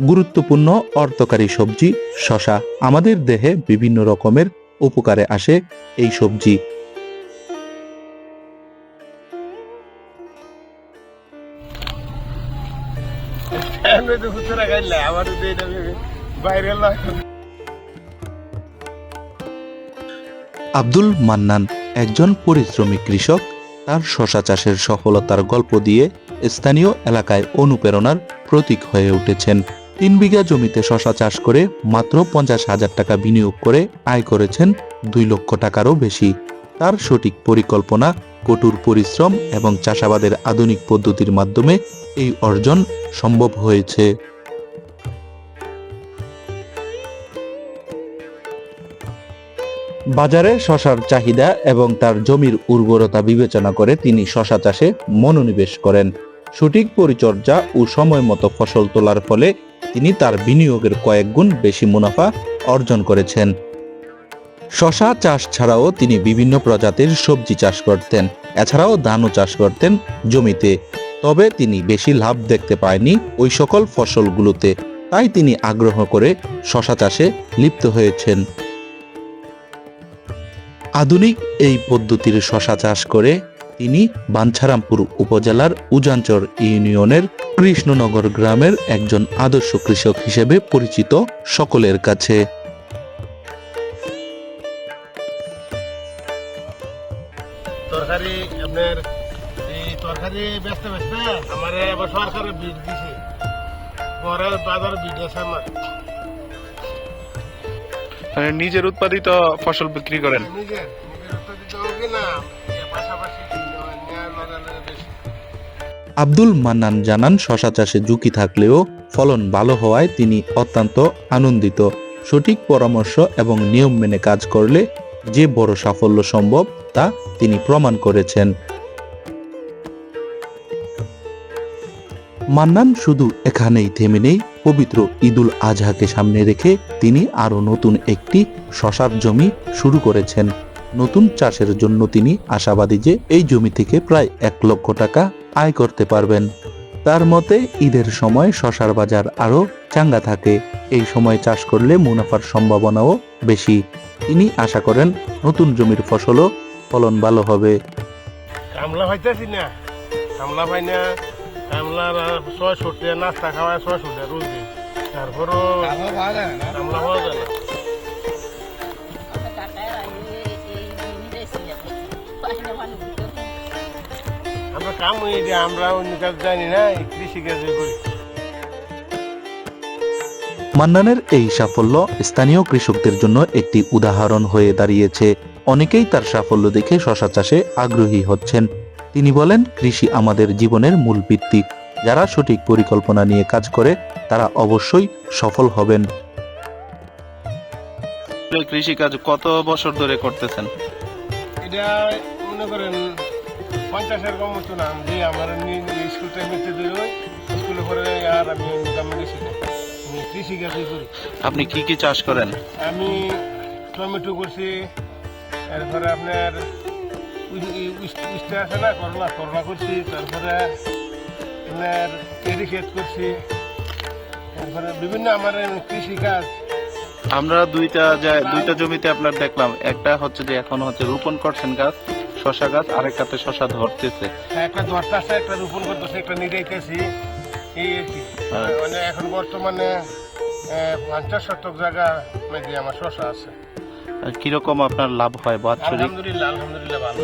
গুরুত্বপূর্ণ অর্থকারী সবজি শসা। আমাদের দেহে বিভিন্ন রকমের উপকারে আসে এই সবজি। আব্দুল মান্নান একজন পরিশ্রমী কৃষক। তার শসা চাষের সফলতার গল্প দিয়ে স্থানীয় এলাকায় অনুপ্রেরণার প্রতীক হয়ে উঠেছেন। 3 বিঘা জমিতে শসা চাষ করে মাত্র 50,000 টাকা বিনিয়োগ করে আয় করেছেন 2 লক্ষ টাকারও বেশি। তার সঠিক পরিকল্পনা, কঠোর পরিশ্রম এবং চাষাবাদের আধুনিক পদ্ধতির মাধ্যমে এই অর্জন সম্ভব হয়েছে। বাজারে শসার চাহিদা এবং তার জমির উর্বরতা বিবেচনা করে তিনি শসা চাষে মনোনিবেশ করেন। সঠিক পরিচর্যা ও সময় মতো ফসল তোলার ফলে তিনি তার বিনিয়োগের কয়েক গুণ বেশি মুনাফা অর্জন করেছেন। শসা চাষ ছাড়াও তিনি বিভিন্ন প্রজাতির সবজি চাষ করতেন। এছাড়াও ধানও চাষ করতেন জমিতে। তবে তিনি বেশি লাভ দেখতে পায়নি ওই সকল ফসলগুলোতে। তাই তিনি আগ্রহ করে শসা চাষে লিপ্ত হয়েছেন। আধুনিক এই পদ্ধতির শসা চাষ করে তিনি বাঞ্ছারামপুর উপজেলার উজানচর ইউনিয়নের কৃষ্ণনগর গ্রামের একজন আদর্শ কৃষক হিসেবে পরিচিত সকলের কাছে। তরকারি আপনার এই তরকারি বেচতে আমার এবার সরকারের বীজ দিছে, পরে বাজারে বীজ আছে আমার। নিজের উৎপাদিত ফসল বিক্রি করেন? নিজের উৎপাদিত কিনা পাশাপাশি বেশি। আব্দুল মান্নান জানান, শসা চাষে ঝুঁকি থাকলেও ফলন ভালো হওয়ায় তিনি অত্যন্ত আনন্দিত। সঠিক পরামর্শ এবং নিয়ম মেনে কাজ করলে যে বড় সাফল্য সম্ভব তা তিনি প্রমাণ করেছেন। মান্নান শুধু এখানেই থেমে নেই। পবিত্র ঈদুল আজহাকে সামনে রেখে তিনি আরো নতুন একটি শসার জমি শুরু করেছেন। নতুন চাষের জন্য তিনি আশাবাদী যে এই জমি থেকে প্রায় 1 লক্ষ টাকা আয় করতে পারবেন। তার মতে ঈদের সময় শসার বাজার আরো চাঙ্গা থাকে। এই সময় চাষ করলে মুনাফার সম্ভাবনাও বেশি। তিনি আশা করেন নতুন জমির ফসলও ফলন ভালো হবে। কামলা পাইতেছি না, কামলা পাই না। কামলার 600 টাকা নাস্তা খাওয়ায় 600 টাকা রোজ দিই, তারপরও কামলা পাওয়া যায় না। আমরা কাম হয়ে যায়, আমরা অন্য কাজ জানি না, কৃষি কাজে করি। মান্নানের এই সাফল্য স্থানীয় কৃষকদের জন্য একটি উদাহরণ হয়ে দাঁড়িয়েছে। অনেকেই তার সাফল্য দেখে শসা চাষে আগ্রহী হচ্ছেন। তিনি বলেন, কৃষি আমাদের জীবনের মূল ভিত্তি। যারা সঠিক পরিকল্পনা নিয়ে কাজ করে তারা অবশ্যই সফল হবেন। কৃষি কাজ কত বছর ধরে করতেছেন? এটা মনে করেন 50-এর কম মতো না। যে আমার স্কুল টাইমে স্কুলে পরে আর আমি কৃষি কাজই করি। আপনি কি কি চাষ করেন? আমি টমেটো করছি, তারপরে আপনার উস্তে আছে না, করলা করছি, তারপরে আপনার এরি ক্ষেত করছি, তারপরে বিভিন্ন আমার কৃষি কাজ। আমরা দুইটা জমিতে আপনার দেখলাম, একটা হচ্ছে যে এখন হচ্ছে রোপণ করছেন গাছ, শসা গাছ, আরেকটাতে শসা ধরতেছে। একটা ধরতেছে, একটা রোপণ করতেছে, একটা নিরাইতেছি, এই আর কি। মানে এখন বর্তমানে 50 শতক জায়গা মধ্যে আমার শসা আছে। কিরকম আপনার লাভ হয় বাৎসরিক? আলহামদুলিল্লাহ ভালো।